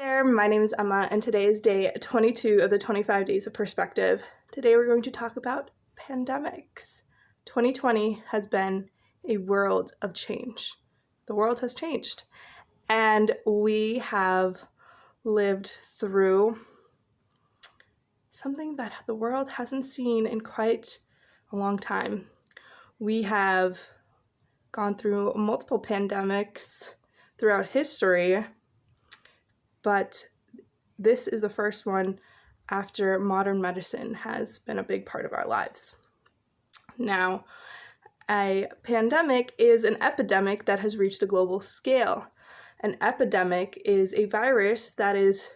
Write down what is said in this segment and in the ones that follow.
There, my name is Emma, and today is day 22 of the 25 Days of Perspective. Today we're going to talk about pandemics. 2020 has been a world of change. The world has changed, and we have lived through something that the world hasn't seen in quite a long time. We have gone through multiple pandemics throughout history, but this is the first one after modern medicine has been a big part of our lives. Now, a pandemic is an epidemic that has reached a global scale. An epidemic is a virus that is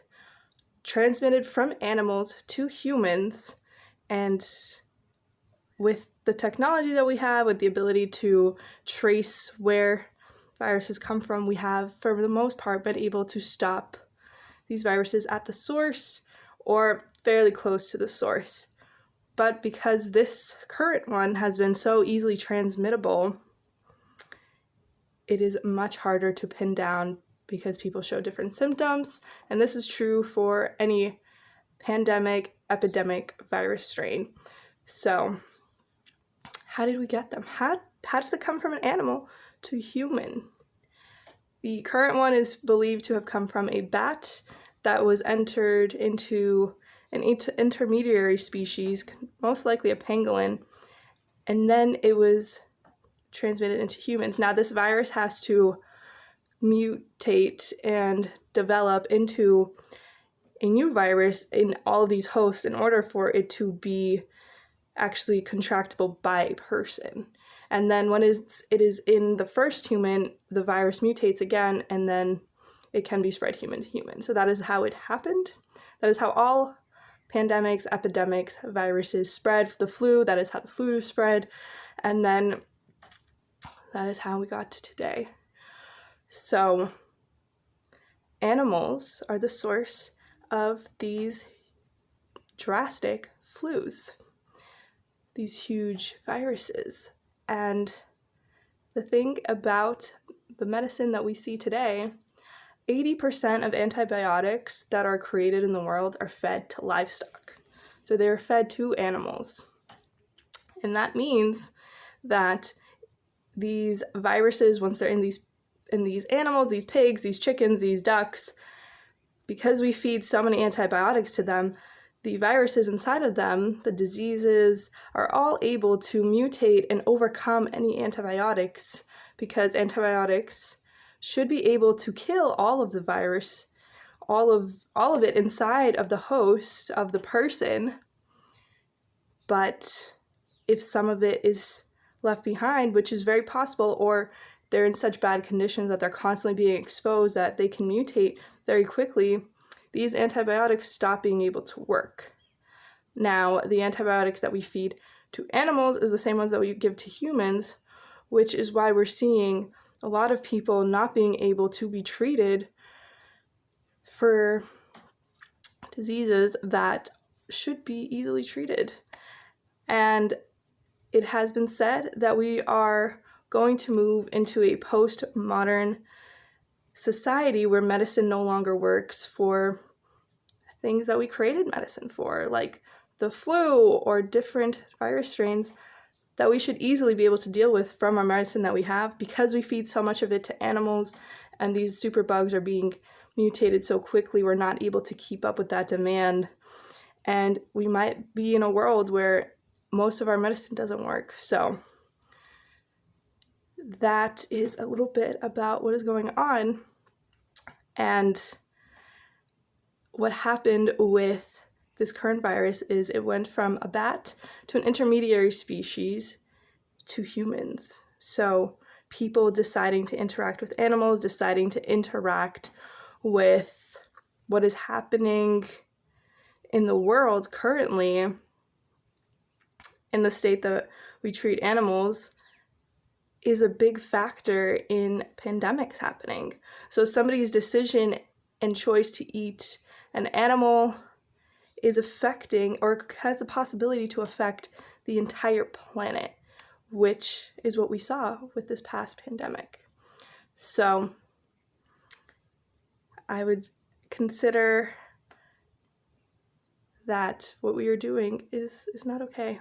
transmitted from animals to humans, and with the technology that we have, with the ability to trace where viruses come from, we have, for the most part, been able to stop these viruses at the source or fairly close to the source. But because this current one has been so easily transmittable, it is much harder to pin down because people show different symptoms, and this is true for any pandemic, epidemic virus strain. So, how did we get them? How does it come from an animal to human? The current one is believed to have come from a bat that was entered into an intermediary species, most likely a pangolin, and then it was transmitted into humans. Now, this virus has to mutate and develop into a new virus in all of these hosts in order for it to be actually contractable by a person. And then when it is in the first human, the virus mutates again, and then it can be spread human to human. So that is how it happened. That is how all pandemics, epidemics, viruses spread. The flu, that is how the flu spread. And then that is how we got to today. So animals are the source of these drastic flus, these huge viruses. And the thing about the medicine that we see today, 80% of antibiotics that are created in the world are fed to livestock. So they're fed to animals. And that means that these viruses, once they're in these animals, these pigs, these chickens, these ducks, because we feed so many antibiotics to them, the viruses inside of them, the diseases, are all able to mutate and overcome any antibiotics, because antibiotics should be able to kill all of the virus, all of it inside of the host of the person. But if some of it is left behind, which is very possible, or they're in such bad conditions that they're constantly being exposed that they can mutate very quickly, these antibiotics stop being able to work. Now, the antibiotics that we feed to animals is the same ones that we give to humans, which is why we're seeing a lot of people not being able to be treated for diseases that should be easily treated. And it has been said that we are going to move into a postmodern society where medicine no longer works for things that we created medicine for, like the flu or different virus strains that we should easily be able to deal with from our medicine that we have, because we feed so much of it to animals, and these superbugs are being mutated so quickly we're not able to keep up with that demand. And we might be in a world where most of our medicine doesn't work. So that is a little bit about what is going on. And what happened with this current virus is it went from a bat to an intermediary species to humans. So people deciding to interact with animals, deciding to interact with what is happening in the world currently, in the state that we treat animals, is a big factor in pandemics happening. So somebody's decision and choice to eat an animal is affecting, or has the possibility to affect, the entire planet, which is what we saw with this past pandemic. So I would consider that what we are doing is not okay.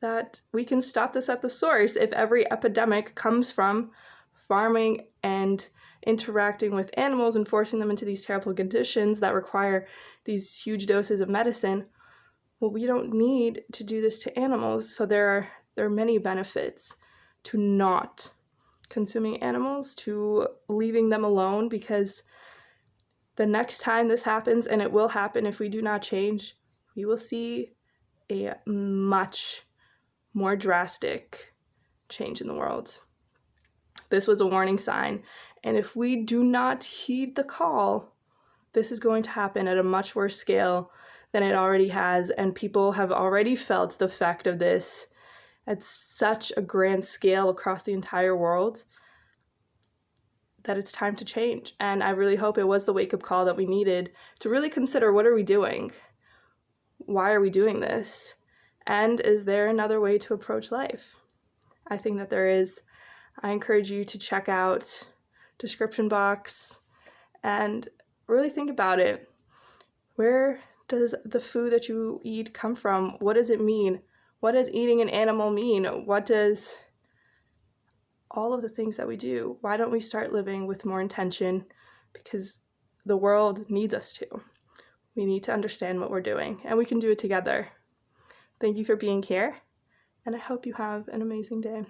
That we can stop this at the source if every epidemic comes from farming and interacting with animals and forcing them into these terrible conditions that require these huge doses of medicine. Well, we don't need to do this to animals. So there are many benefits to not consuming animals, to leaving them alone, because the next time this happens, and it will happen if we do not change, we will see a much more drastic change in the world. This was a warning sign, and if we do not heed the call, this is going to happen at a much worse scale than it already has, and people have already felt the effect of this at such a grand scale across the entire world that it's time to change. And I really hope it was the wake-up call that we needed to really consider, what are we doing? Why are we doing this? And is there another way to approach life? I think that there is. I encourage you to check out description box and really think about it. Where does the food that you eat come from? What does it mean? What does eating an animal mean? What does all of the things that we do? Why don't we start living with more intention? Because the world needs us to. We need to understand what we're doing, and we can do it together. Thank you for being here, and I hope you have an amazing day.